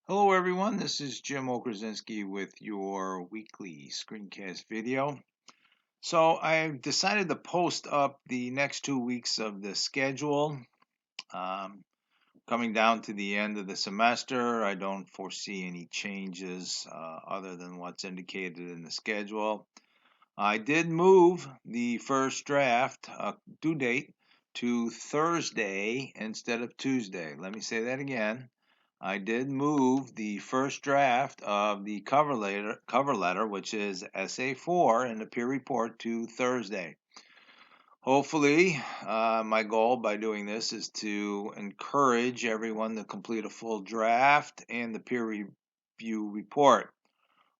Hello everyone, this is Jim Okerzinski with your weekly screencast video. So I've decided to post up the next 2 weeks of the schedule. Um, Coming down to the end of the semester, I don't foresee any changes other than what's indicated in the schedule. I did move the first draft due date to Thursday instead of Tuesday. Let me say that again. I did move the first draft of the cover letter, which is SA4 in the peer report, to Thursday. Hopefully, my goal by doing this is to encourage everyone to complete a full draft and the peer review report.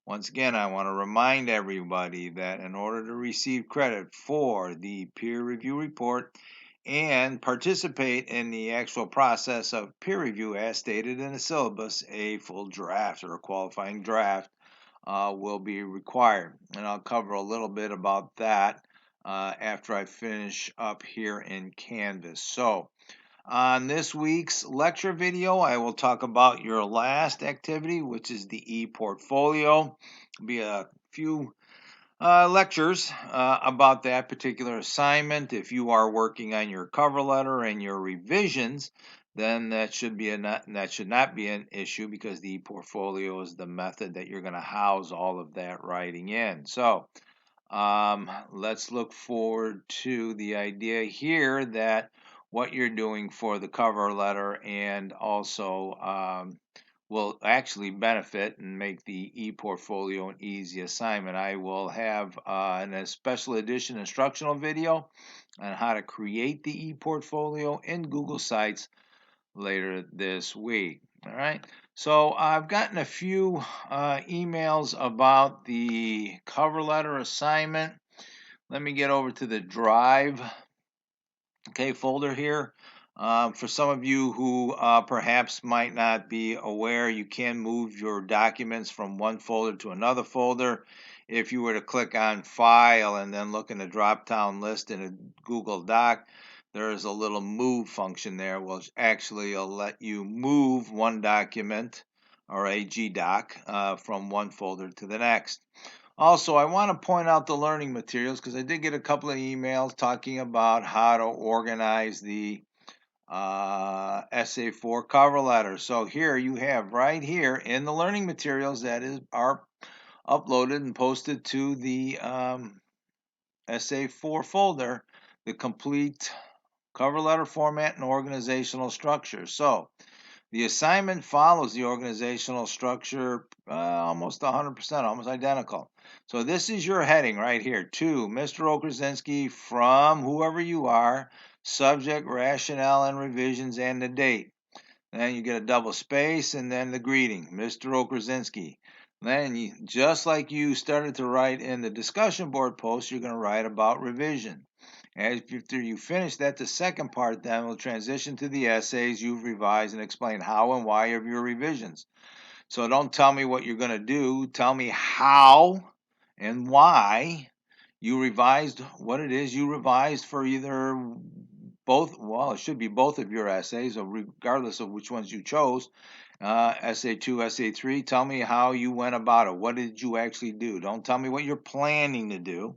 Once again, I want to remind everybody that in order to receive credit for the peer review report and participate in the actual process of peer review as stated in the syllabus, a full draft or a qualifying draft will be required. And I'll cover a little bit about that after I finish up here in Canvas. So, on this week's lecture video, I will talk about your last activity, which is the e-portfolio. Be a few lectures about that particular assignment. If you are working on your cover letter and your revisions, then that should not be an issue because the e-portfolio is the method that you're going to house all of that writing in. So let's look forward to the idea here that what you're doing for the cover letter and also will actually benefit and make the e-portfolio an easy assignment. I will have a special edition instructional video on how to create the e-portfolio in Google Sites later this week. All right. So I've gotten a few emails about the cover letter assignment. Let me get over to the Drive folder here. For some of you who perhaps might not be aware, you can move your documents from one folder to another folder. If you were to click on File and then look in the drop-down list in a Google Doc, there is a little move function there, which actually will let you move one document or a GDoc from one folder to the next. Also, I want to point out the learning materials because I did get a couple of emails talking about how to organize the SA4 cover letter. So here you have right here in the learning materials that are uploaded and posted to the SA4 folder, the complete cover letter format and organizational structure. So the assignment follows the organizational structure almost 100%, almost identical. So this is your heading right here, to Mr. Okerzinski from whoever you are, subject, rationale, and revisions, and the date. Then you get a double space and then the greeting, Mr. Okerzinski. Then, just like you started to write in the discussion board post, you're going to write about revision. After you finish that, the second part then will transition to the essays you've revised and explain how and why of your revisions. So don't tell me what you're going to do. Tell me how and why you revised what it is you revised for either both. Well, it should be both of your essays, regardless of which ones you chose. Essay 2, Essay 3. Tell me how you went about it. What did you actually do? Don't tell me what you're planning to do.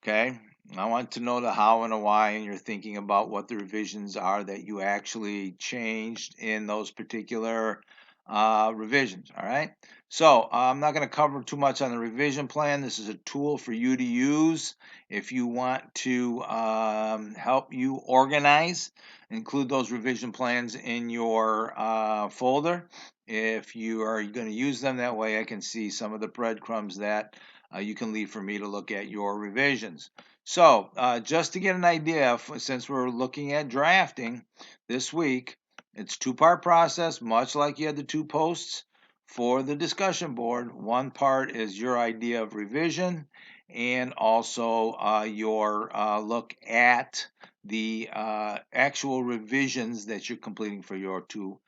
Okay? I want to know the how and the why, and you're thinking about what the revisions are that you actually changed in those particular revisions. All right. So I'm not going to cover too much on the revision plan. This is a tool for you to use if you want to help you organize. Include those revision plans in your folder. If you are going to use them that way, I can see some of the breadcrumbs that you can leave for me to look at your revisions. So just to get an idea, since we're looking at drafting this week, it's two-part process, much like you had the two posts for the discussion board. One part is your idea of revision and also your look at the actual revisions that you're completing for your two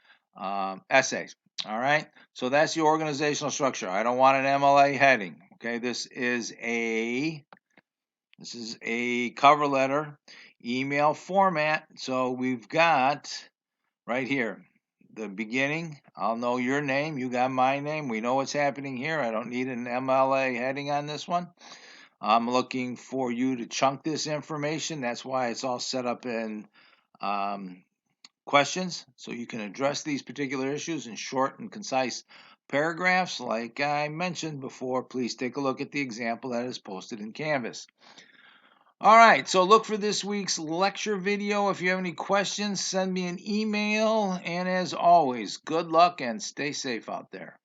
essays. All right, so that's the organizational structure. I don't want an MLA heading. Okay, this is a cover letter email format. So we've got right here the beginning. I'll know your name. You got my name. We know what's happening here. I don't need an MLA heading on this one. I'm looking for you to chunk this information. That's why it's all set up in questions, so you can address these particular issues in short and concise paragraphs. Like I mentioned before, please take a look at the example that is posted in Canvas. All right, so look for this week's lecture video. If you have any questions, send me an email. And as always, good luck and stay safe out there.